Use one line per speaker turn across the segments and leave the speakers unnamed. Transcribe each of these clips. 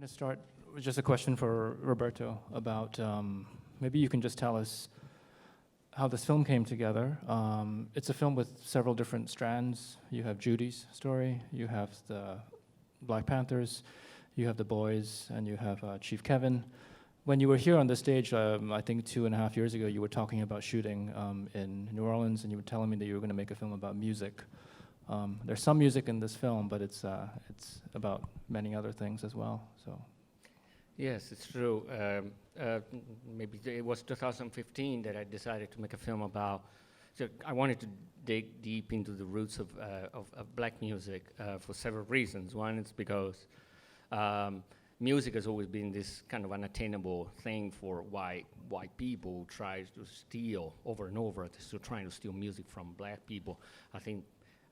going to start with just a question for Roberto about maybe you can just tell us how this film came together. It's a film with several different strands. You have Judy's story, you have the Black Panthers, you have the boys, and you have Chief Kevin. When you were here on the stage, I think 2.5 years ago, you were talking about shooting in New Orleans, and you were telling me that you were going to make a film about music. There's some music in this film, but it's about many other things as well. So,
yes, it's true. Maybe it was 2015 that I decided to make a film about. So I wanted to dig deep into the roots of black music for several reasons. One is because music has always been this kind of unattainable thing for white people who try to steal over and over. They're still trying to steal music from black people. I think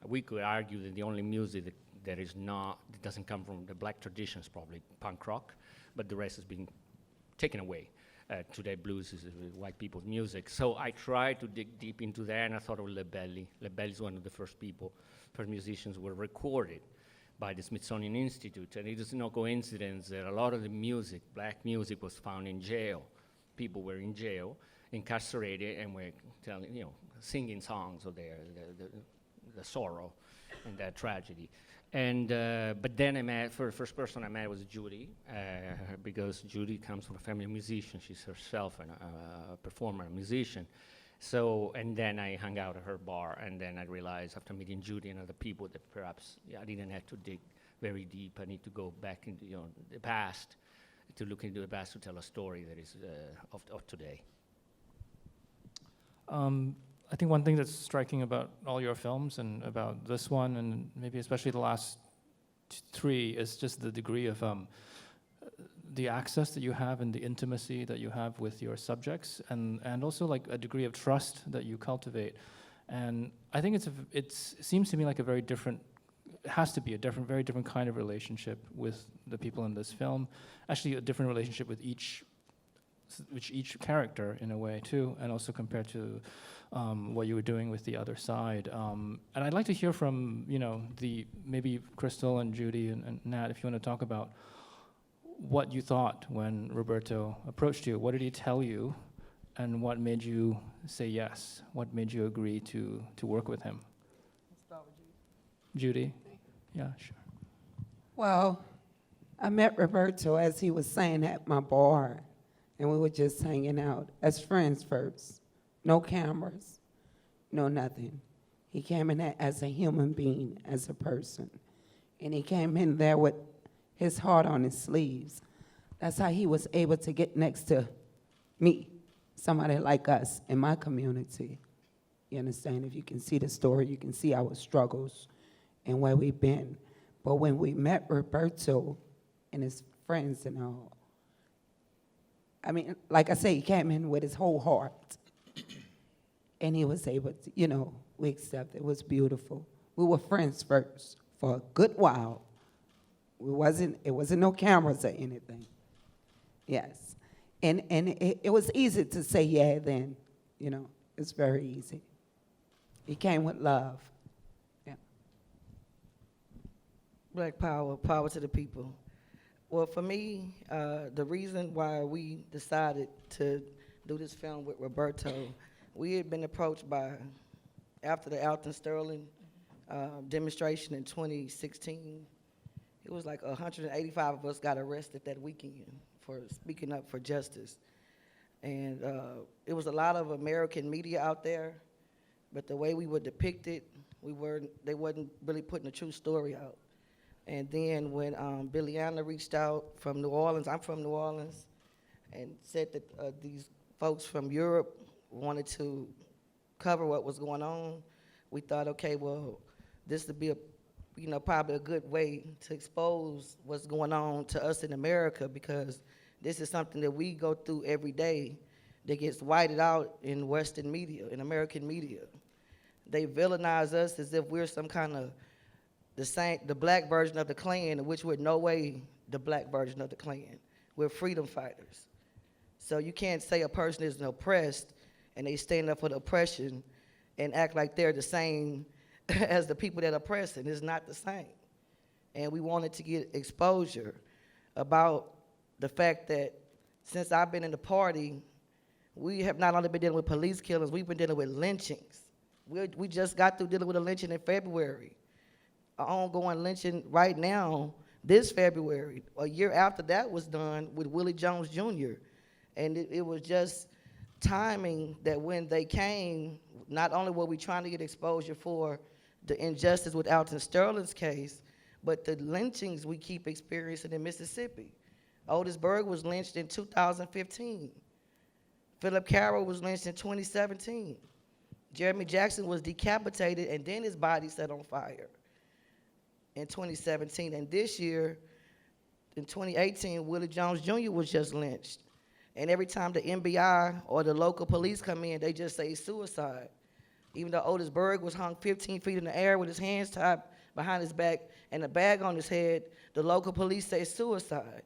we could argue that the only music that doesn't come from the black tradition is probably punk rock, but the rest has been taken away. Today blues is white people's music. So I tried to dig deep into that, and I thought of LeBelly. LeBelly is one of the first musicians who were recorded by the Smithsonian Institute, and it is no coincidence that a lot of the music, black music, was found in jail. People were in jail, incarcerated, and were singing songs of the sorrow and that tragedy. And but then the first person I met was Judy, because Judy comes from a family of musicians. She's herself a performer, a musician. So, and then I hung out at her bar, and then I realized after meeting Judy and other people that perhaps I didn't have to dig very deep. I need to go back into the past, to look into the past to tell a story that is of today.
I think one thing that's striking about all your films and about this one, and maybe especially the last 3, is just the degree of the access that you have and the intimacy that you have with your subjects, and also like a degree of trust that you cultivate. And I think it seems to me like a very different, it has to be a very different kind of relationship with the people in this film. Actually, a different relationship with each character in a way too, and also compared to what you were doing with the other side. And I'd like to hear from maybe Crystal and Judy and Nat, if you want to talk about what you thought when Roberto approached you. What did he tell you, and what made you say yes? What made you agree to work with him?
Let's start with Judy.
Judy? Yeah, sure.
Well, I met Roberto, as he was saying, at my bar, and we were just hanging out as friends first. No cameras, no nothing. He came in as a human being, as a person. And he came in there with his heart on his sleeves. That's how he was able to get next to me, somebody like us in my community. You understand? If you can see the story, you can see our struggles and where we've been. But when we met Roberto and his friends and all, I mean, like I say, he came in with his whole heart. And he was able to, we accepted. It was beautiful. We were friends first for a good while. It wasn't no cameras or anything. Yes. And it was easy to say yeah then, it's very easy. He came with love. Yeah.
Black power, power to the people. Well, for me, the reason why we decided to do this film with Roberto, we had been approached after the Alton Sterling demonstration in 2016. It was like 185 of us got arrested that weekend for speaking up for justice. And it was a lot of American media out there, but the way we were depicted, they wasn't really putting a true story out. And then when Billiana reached out from New Orleans, I'm from New Orleans, and said that these folks from Europe wanted to cover what was going on, we thought, okay, well, this would be probably a good way to expose what's going on to us in America, because this is something that we go through every day that gets whited out in Western media, in American media. They villainize us as if we're some kind of the black version of the Klan, in which we're no way the black version of the Klan. We're freedom fighters. So you can't say a person is oppressed and they stand up for the oppression and act like they're the same as the people that oppress it. It's not the same. And we wanted to get exposure. about the fact that since I've been in the party, we have not only been dealing with police killings, we've been dealing with lynchings. We just got through dealing with a lynching in February. An ongoing lynching right now, this February. A year after that was done with Willie Jones Jr. And it was just timing that when they came, not only were we trying to get exposure for the injustice with Alton Sterling's case, but the lynchings we keep experiencing in Mississippi. Otis Berg was lynched in 2015. Philip Carroll was lynched in 2017. Jeremy Jackson was decapitated and then his body set on fire in 2017. And this year, in 2018, Willie Jones Jr. was just lynched. And every time the NBI or the local police come in, they just say suicide. Even though Otis Berg was hung 15 feet in the air with his hands tied behind his back and a bag on his head, the local police say suicide.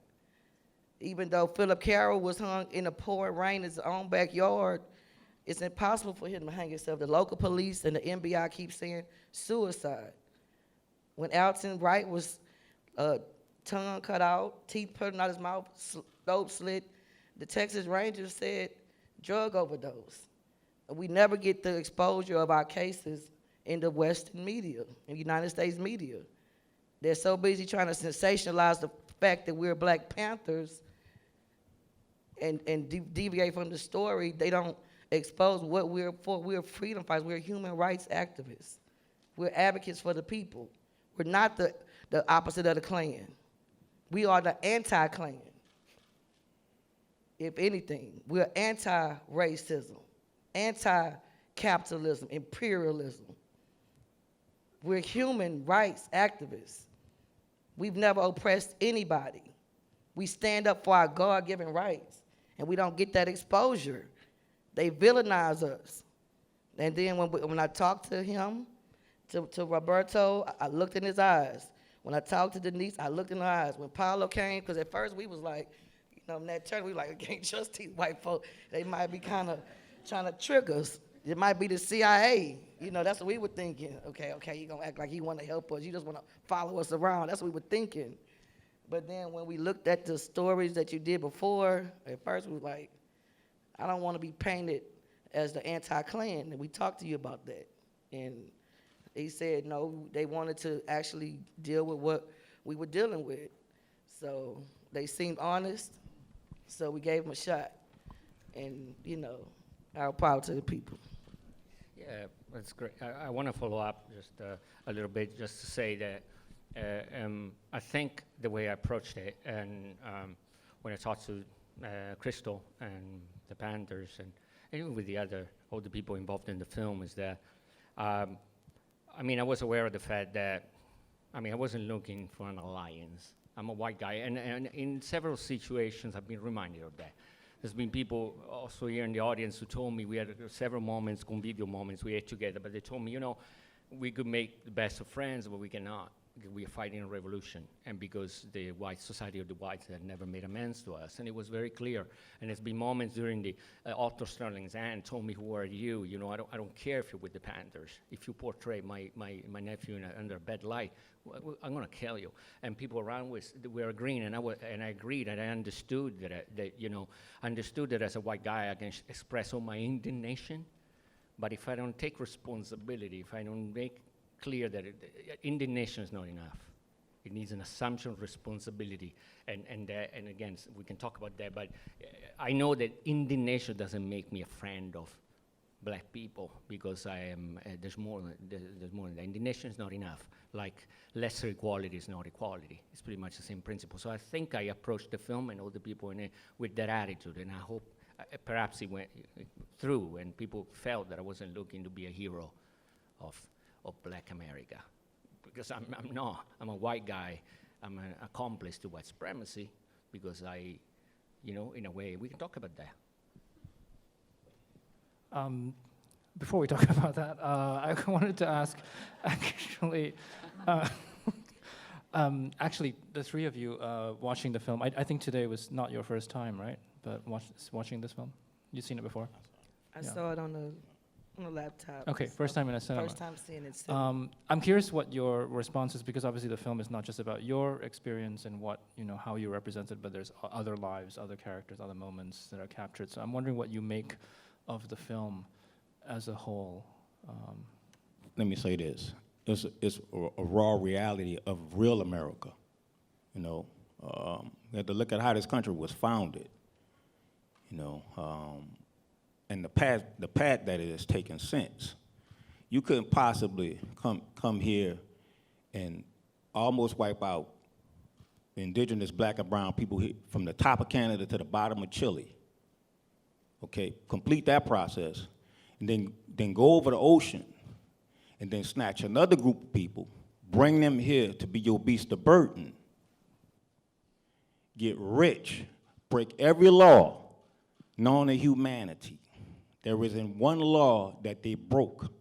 Even though Philip Carroll was hung in the pouring rain in his own backyard, it's impossible for him to hang himself. The local police and the NBI keep saying suicide. When Alton Wright was tongue cut out, teeth put out his mouth, throat slit, the Texas Rangers said drug overdose. We never get the exposure of our cases in the Western media, in the United States media. They're so busy trying to sensationalize the fact that we're Black Panthers and deviate from the story. They don't expose what we're for. We're freedom fighters. We're human rights activists. We're advocates for the people. We're not the opposite of the Klan. We are the anti-Klan. If anything, we're anti-racism, anti-capitalism, imperialism. We're human rights activists. We've never oppressed anybody. We stand up for our God-given rights, and we don't get that exposure. They villainize us. And then when I talked to him, to Roberto, I looked in his eyes. When I talked to Denise, I looked in her eyes. When Paulo came, because at first we was like, in that church, we were like, I can't trust these white folk. They might be kind of trying to trick us. It might be the CIA. That's what we were thinking. Okay, you're going to act like you want to help us. You just want to follow us around. That's what we were thinking. But then when we looked at the stories that you did before, at first we were like, I don't want to be painted as the anti-Klan. And we talked to you about that. And he said, no, they wanted to actually deal with what we were dealing with. So they seemed honest. So we gave them a shot. And, our power to the people.
Yeah, that's great. I want to follow up just a little bit, just to say that I think the way I approached it, and when I talked to Crystal and the Panthers, and even with all the people involved in the film, is that, I was aware of the fact that, I wasn't looking for an alliance. I'm a white guy, and in several situations, I've been reminded of that. There's been people also here in the audience who told me we had several moments, convivial moments we ate together, but they told me, we could make the best of friends, but we cannot. We are fighting a revolution, and because the white society of the whites had never made amends to us, and it was very clear. And there's been moments during the Otto Sterling's aunt told me, "Who are you? I don't care if you're with the Panthers. If you portray my nephew under a bad light, I'm gonna kill you." And people around were agreeing, and I agreed, and I understood understood that as a white guy I can express all my indignation, but if I don't take responsibility, if I don't make clear that indignation is not enough. It needs an assumption of responsibility, and again, we can talk about that, but I know that indignation doesn't make me a friend of Black people, because there's more than that. Indignation is not enough. Like lesser equality is not equality. It's pretty much the same principle. So I think I approached the film and all the people in it with that attitude, and I hope perhaps it went through, and people felt that I wasn't looking to be a hero of Black America, because I'm not. I'm a white guy. I'm an accomplice to white supremacy, because in a way, we can talk about that.
Before we talk about that, I wanted to ask, actually, the three of you watching the film, I think today was not your first time, right? But watching this film, you've seen it before?
I saw it on the On a laptop.
Okay,
so
first time in a cinema.
First time seeing it. So.
I'm curious what your response is, because obviously the film is not just about your experience and what, how you represent it, but there's other lives, other characters, other moments that are captured. So I'm wondering what you make of the film as a whole.
Let me say this. It's a raw reality of real America. You have to look at how this country was founded. And the path that it has taken since. You couldn't possibly come here and almost wipe out indigenous black and brown people here from the top of Canada to the bottom of Chile. Okay, complete that process, and then go over the ocean, and then snatch another group of people, bring them here to be your beast of burden, get rich, break every law known to humanity. There isn't one law that they broke,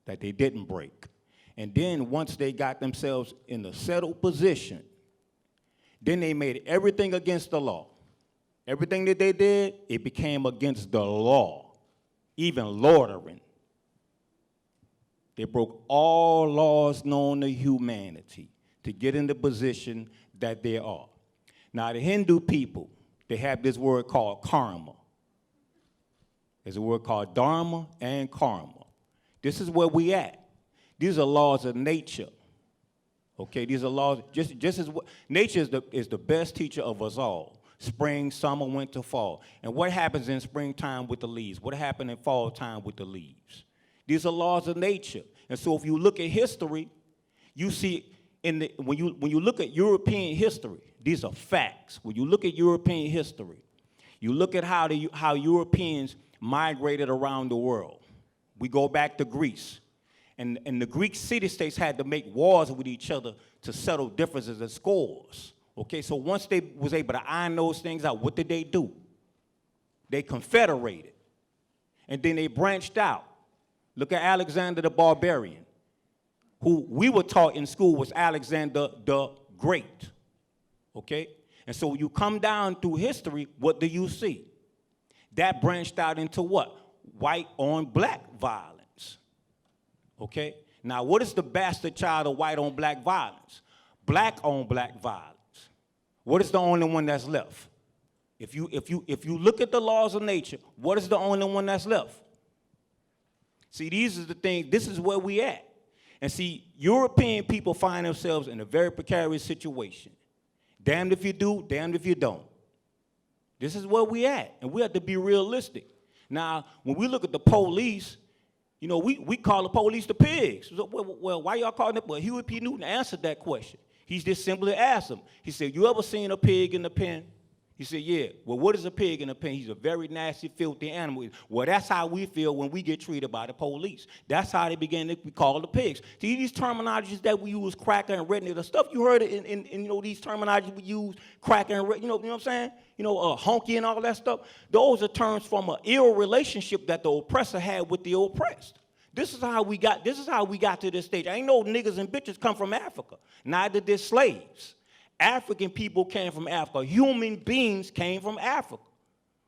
that they didn't break. And then once they got themselves in a settled position, then they made everything against the law. Everything that they did, it became against the law, even loitering. They broke all laws known to humanity to get in the position that they are. Now, the Hindu people, they have this word called karma. There's a word called dharma and karma. This is where we at. These are laws of nature. Okay, these are laws, just as nature is the best teacher of us all. Spring, summer, winter, fall. And what happens in springtime with the leaves? What happened in fall time with the leaves? These are laws of nature. And so if you look at history, you see when you look at European history, these are facts. When you look at European history, you look at how Europeans migrated around the world. We go back to Greece. And the Greek city-states had to make wars with each other to settle differences and scores. Okay, so once they was able to iron those things out, what did they do? They confederated. And then they branched out. Look at Alexander the Barbarian, who we were taught in school was Alexander the Great. Okay? And so you come down through history, what do you see? That branched out into what? White on black violence. Okay? Now, what is the bastard child of white on black violence? Black on black violence. What is the only one that's left? If you look at the laws of nature, what is the only one that's left? See, these are the things, this is where we at. And see, European people find themselves in a very precarious situation. Damned if you do, damned if you don't. This is where we at, and we have to be realistic. Now, when we look at the police, we call the police the pigs. So, well, why y'all calling it? Well, Huey P. Newton answered that question. He just simply asked them. He said, you ever seen a pig in the pen? He said, yeah. Well, what is a pig in a pen? He's a very nasty, filthy animal. Well, that's how we feel when we get treated by the police. That's how they begin to be called the pigs. See, these terminologies that we use, cracker and redneck, the stuff you heard in these terminologies we use, cracker and redneck, you know what I'm saying? Honky and all that stuff. Those are terms from an ill relationship that the oppressor had with the oppressed. This is how we got to this stage. I ain't no niggas and bitches come from Africa. Neither did slaves. African people came from Africa. Human beings came from Africa.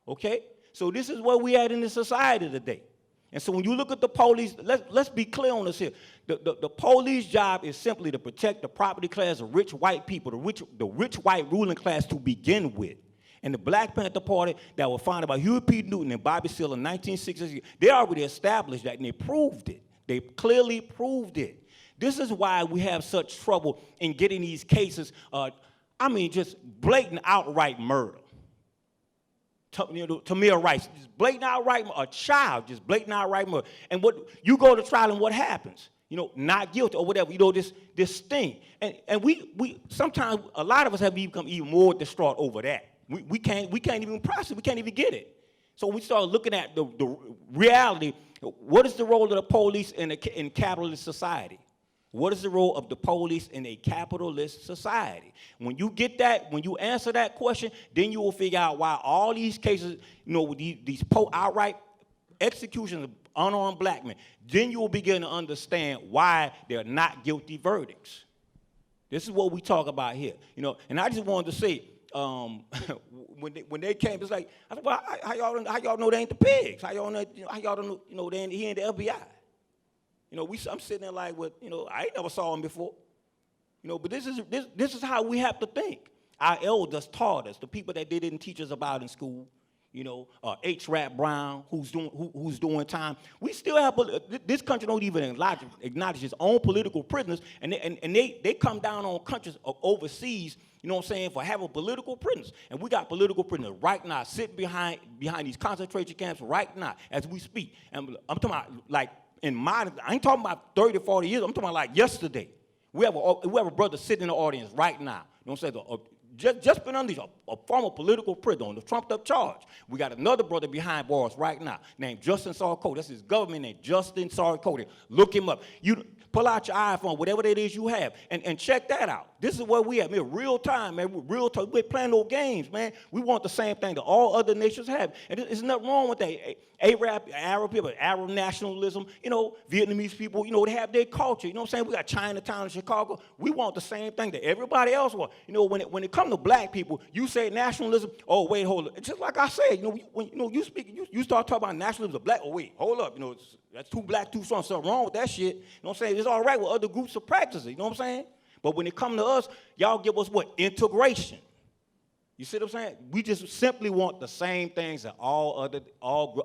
Okay? So this is where we at in this society today. And so when you look at the police, let's be clear on this here. The police job is simply to protect the property class of rich white people, the rich white ruling class to begin with. And the Black Panther Party that was founded by Huey P. Newton and Bobby Seale in 1960, they already established that, and they proved it. They clearly proved it. This is why we have such trouble in getting these cases, just blatant outright murder. Tamir Rice, just blatant outright murder. A child, just blatant outright murder. And what you go to trial and what happens? Not guilty or whatever, this thing. And we sometimes, a lot of us have become even more distraught over that. We can't even process, we can't even get it. So we start looking at the reality. What is the role of the police in capitalist society? What is the role of the police in a capitalist society? When you get that, when you answer that question, then you will figure out why all these cases, these outright executions of unarmed black men, then you will begin to understand why they're not guilty verdicts. This is what we talk about here. And I just wanted to say, when they came, it's like, I said, well, how y'all know they ain't the pigs? How y'all know, how y'all don't know, he ain't the FBI? I'm sitting there like, well, I ain't never saw him before. But this is how we have to think. Our elders taught us, the people that they didn't teach us about in school. H. Rap Brown, who's doing time. We still have, this country don't even acknowledge its own political prisoners, and they come down on countries overseas, for having political prisoners. And we got political prisoners right now sitting behind these concentration camps right now as we speak. And I'm talking about, like, I ain't talking about 30, 40 years, I'm talking about like yesterday. We have a brother sitting in the audience right now, just been under a former political prisoner on the trumped-up charge. We got another brother behind bars right now named Justin Sarkozy. That's his government name, Justin Sarkozy. Look him up. You pull out your iPhone, whatever it is you have, and check that out. This is where we at, man. Real time, man. Real time. We're playing no games, man. We want the same thing that all other nations have, and there's nothing wrong with that. Arab people, Arab nationalism, Vietnamese people, they have their culture. We got Chinatown in Chicago. We want the same thing that everybody else wants. When it comes to black people, you say nationalism. Oh, wait, hold up. It's just like I said, when you speak, you start talking about nationalism of black. Oh, wait, hold up. That's too black, too strong. Something wrong with that shit. It's all right with other groups to practice it. You know what I'm saying? But when it comes to us, y'all give us what? Integration. You see what I'm saying? We just simply want the same things that all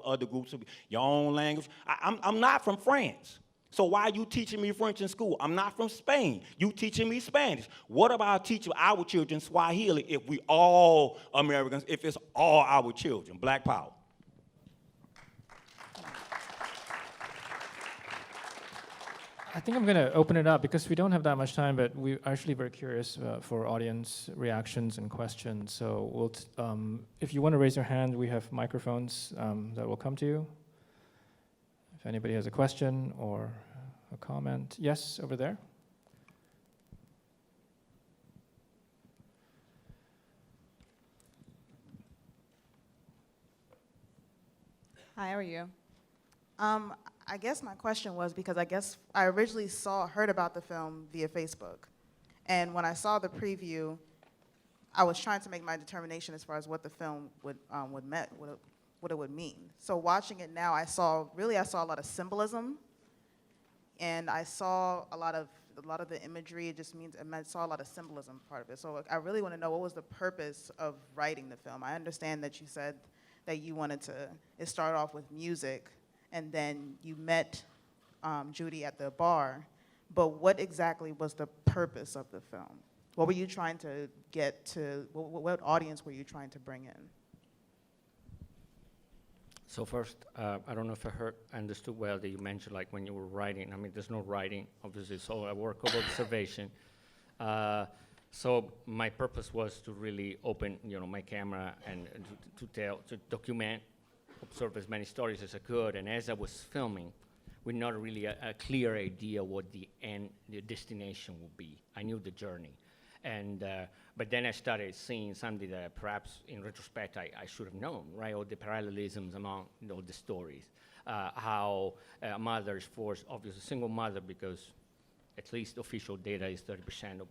other groups. Your own language. I'm not from France. So why are you teaching me French in school? I'm not from Spain. You teaching me Spanish. What about teaching our children Swahili if we all Americans, if it's all our children? Black power.
I think I'm going to open it up because we don't have that much time, but we're actually very curious for audience reactions and questions. So if you want to raise your hand, we have microphones that will come to you. If anybody has a question or a comment. Yes, over there.
Hi, how are you? I guess my question was because I guess I originally heard about the film via Facebook. And when I saw the preview, I was trying to make my determination as far as what the film what it would mean. So watching it now, I saw a lot of symbolism, and I saw a lot of the imagery. I saw a lot of symbolism part of it. So I really want to know what was the purpose of writing the film. I understand that you said that you wanted it started off with music, and then you met Judy at the bar, but what exactly was the purpose of the film? What were you trying to get to, what audience were you trying to bring in?
So first, I don't know if I understood well that you mentioned like when you were writing. I mean, there's no writing, obviously, it's all a work of observation. So my purpose was to really open, my camera and to document, observe as many stories as I could. And as I was filming, with not really a clear idea what the destination would be. I knew the journey. And, but then I started seeing something that perhaps in retrospect I should have known, right? All the parallelisms among the stories. How a mother is forced, obviously a single mother, because at least official data is 30% of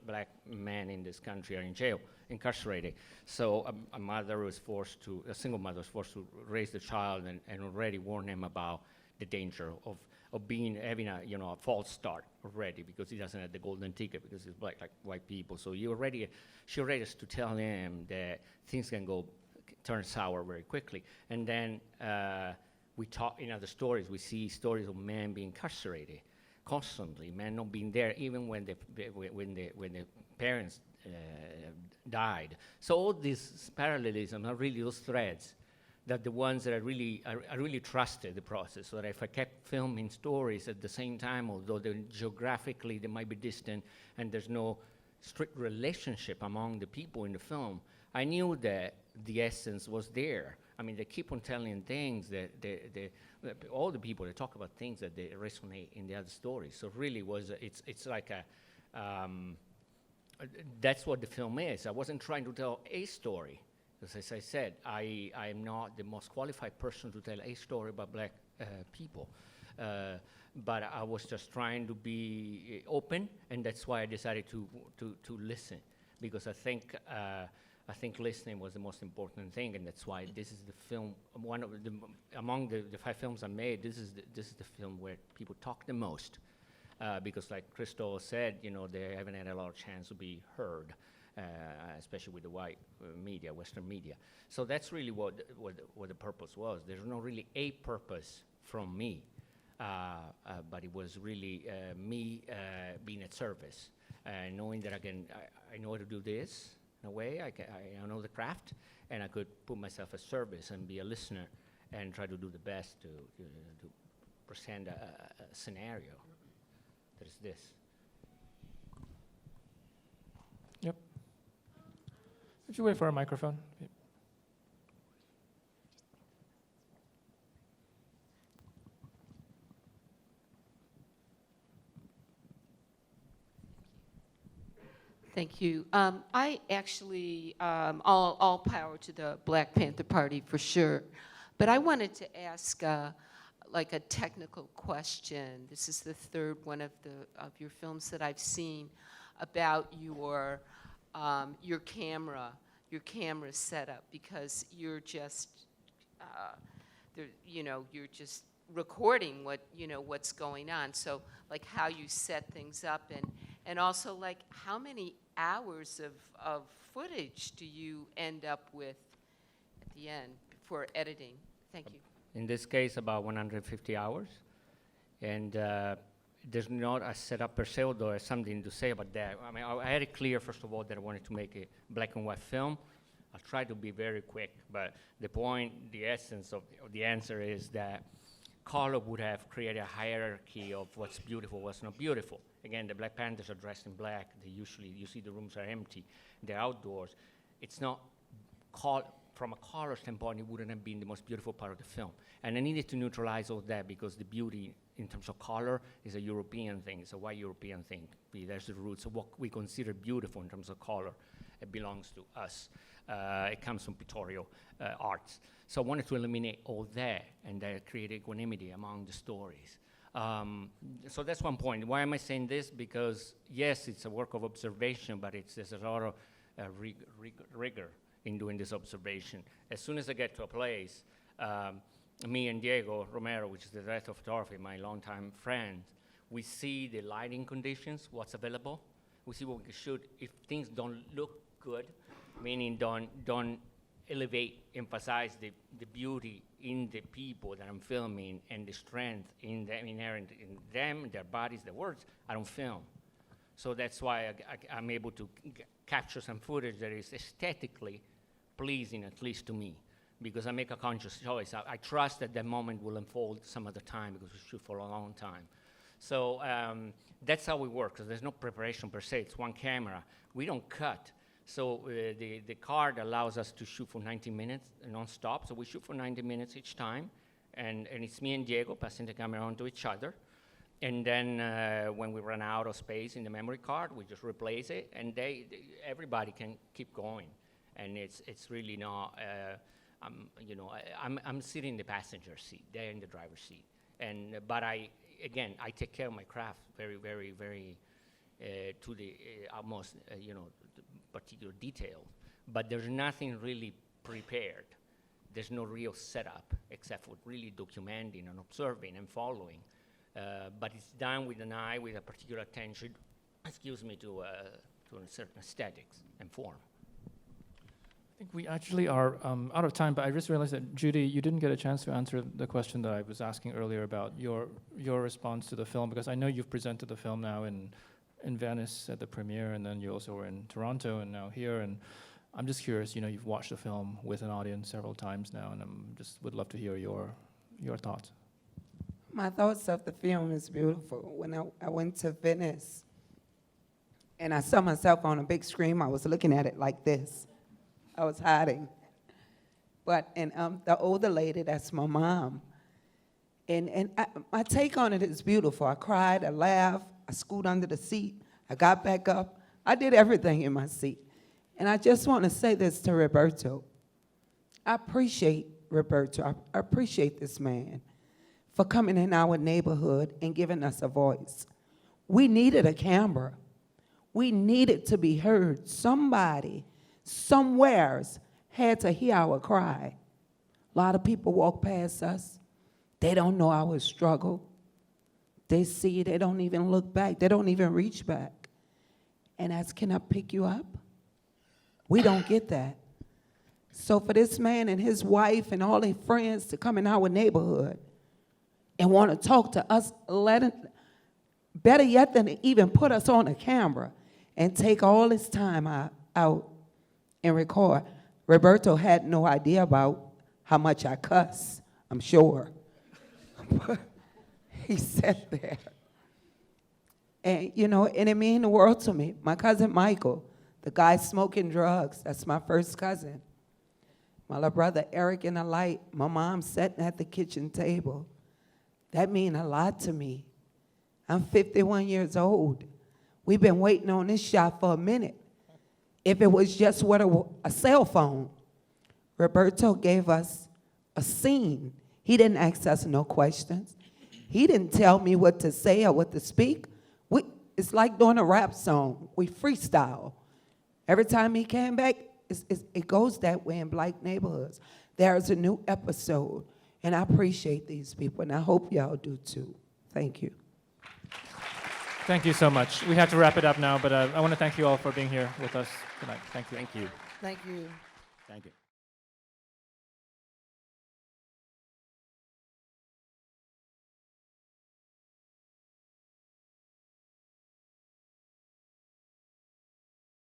black men in this country are in jail, incarcerated. So a single mother was forced to raise the child and already warn him about the danger of having a false start already, because he doesn't have the golden ticket because he's black like white people. So she already has to tell him that things can turn sour very quickly. And then we talk in other stories. We see stories of men being incarcerated constantly, men not being there even when the parents died. So all these parallelisms are really those threads that the ones that I really trusted the process, so that if I kept filming stories at the same time, although geographically they might be distant and there's no strict relationship among the people in the film, I knew that the essence was there. I mean, they keep on telling things that all the people, they talk about things that they resonate in the other stories. So really it's like that's what the film is. I wasn't trying to tell a story. Because as I said, I am not the most qualified person to tell a story about black people. But I was just trying to be open, and that's why I decided to listen. Because I think I think listening was the most important thing, and that's why this is the film, one of the, among the 5 films I made, this is the film where people talk the most. Because like Crystal said, you know, they haven't had a lot of chance to be heard, especially with the white media, Western media. So that's really what the purpose was. There's not really a purpose from me, but it was really me being at service, knowing that I know how to do this in a way. I know the craft, and I could put myself at service and be a listener and try to do the best to present a scenario. That is this.
Yep. Would you wait for a microphone? Yep.
Thank you. I actually, all power to the Black Panther Party for sure, but I wanted to ask like a technical question. This is the 3rd one of your films that I've seen about your camera setup, because you're just you're just recording what's going on. So like how you set things up, and also like how many hours of footage do you end up with at the end for editing? Thank you.
In this case, about 150 hours. And there's not a setup per se, although there's something to say about that. I mean, I had it clear, first of all, that I wanted to make a black and white film. I'll try to be very quick, but the point, the essence of the answer is that color would have created a hierarchy of what's beautiful, what's not beautiful. Again, the Black Panthers are dressed in black. They usually, you see the rooms are empty. They're outdoors. It's not from a color standpoint, it wouldn't have been the most beautiful part of the film. And I needed to neutralize all that because the beauty in terms of color is a European thing. It's a white European thing. There's the roots of what we consider beautiful in terms of color. It belongs to us. It comes from pictorial arts. So I wanted to eliminate all that and create equanimity among the stories. So that's one point. Why am I saying this? Because yes, it's a work of observation, but there's a lot of rigor in doing this observation. As soon as I get to a place, me and Diego Romero, which is the director of photography, my longtime friend, we see the lighting conditions, what's available. We see what we can shoot. If things don't look good, meaning don't emphasize the beauty in the people that I'm filming and the strength in them, inherent in them, their bodies, their words, I don't film. So that's why I'm able to capture some footage that is aesthetically pleasing, at least to me, because I make a conscious choice. I trust that that moment will unfold some other time because we shoot for a long time. So that's how we work, because there's no preparation per se. It's one camera. We don't cut. So the card allows us to shoot for 90 minutes non-stop. So we shoot for 90 minutes each time. And it's me and Diego passing the camera on to each other. And then when we run out of space in the memory card, we just replace it. And everybody can keep going. And it's really not, I'm sitting in the passenger seat. They're in the driver's seat. But I take care of my craft very, very, very to the almost, particular detail. But there's nothing really prepared. There's no real setup except for really documenting and observing and following. But it's done with an eye, with a particular attention, to a certain aesthetics and form.
I think we actually are out of time, but I just realized that, Judy, you didn't get a chance to answer the question that I was asking earlier about your response to the film, because I know you've presented the film now in Venice at the premiere, and then you also were in Toronto and now here, and I'm just curious, you've watched the film with an audience several times now, and would love to hear your thoughts.
My thoughts of the film is beautiful. When I went to Venice and I saw myself on a big screen, I was looking at it like this. I was hiding. And the older lady, that's my mom. And my take on it is beautiful. I cried, I laughed, I scooted under the seat, I got back up. I did everything in my seat. And I just want to say this to Roberto. I appreciate Roberto. I appreciate this man for coming in our neighborhood and giving us a voice. We needed a camera. We needed to be heard. Somebody somewheres had to hear our cry. A lot of people walk past us. They don't know our struggle. They see, they don't even look back. They don't even reach back and ask, can I pick you up? We don't get that. So for this man and his wife and all their friends to come in our neighborhood and want to talk to us, better yet than to even put us on a camera and take all this time out and record. Roberto had no idea about how much I cuss, I'm sure. But he sat there. And, you know, and it mean the world to me. My cousin Michael, the guy smoking drugs, that's my first cousin. My little brother Eric in the light, my mom sitting at the kitchen table. That mean a lot to me. I'm 51 years old. We've been waiting on this shot for a minute. If it was just what a cell phone, Roberto gave us a scene. He didn't ask us no questions. He didn't tell me what to say or what to speak. It's like doing a rap song. We freestyle. Every time he came back, it goes that way in Black neighborhoods. There's a new episode, and I appreciate these people, and I hope y'all do too. Thank you.
Thank you so much. We have to wrap it up now, but I want to thank you all for being here with us tonight. Thank you.
Thank you.
Thank you.
Thank you.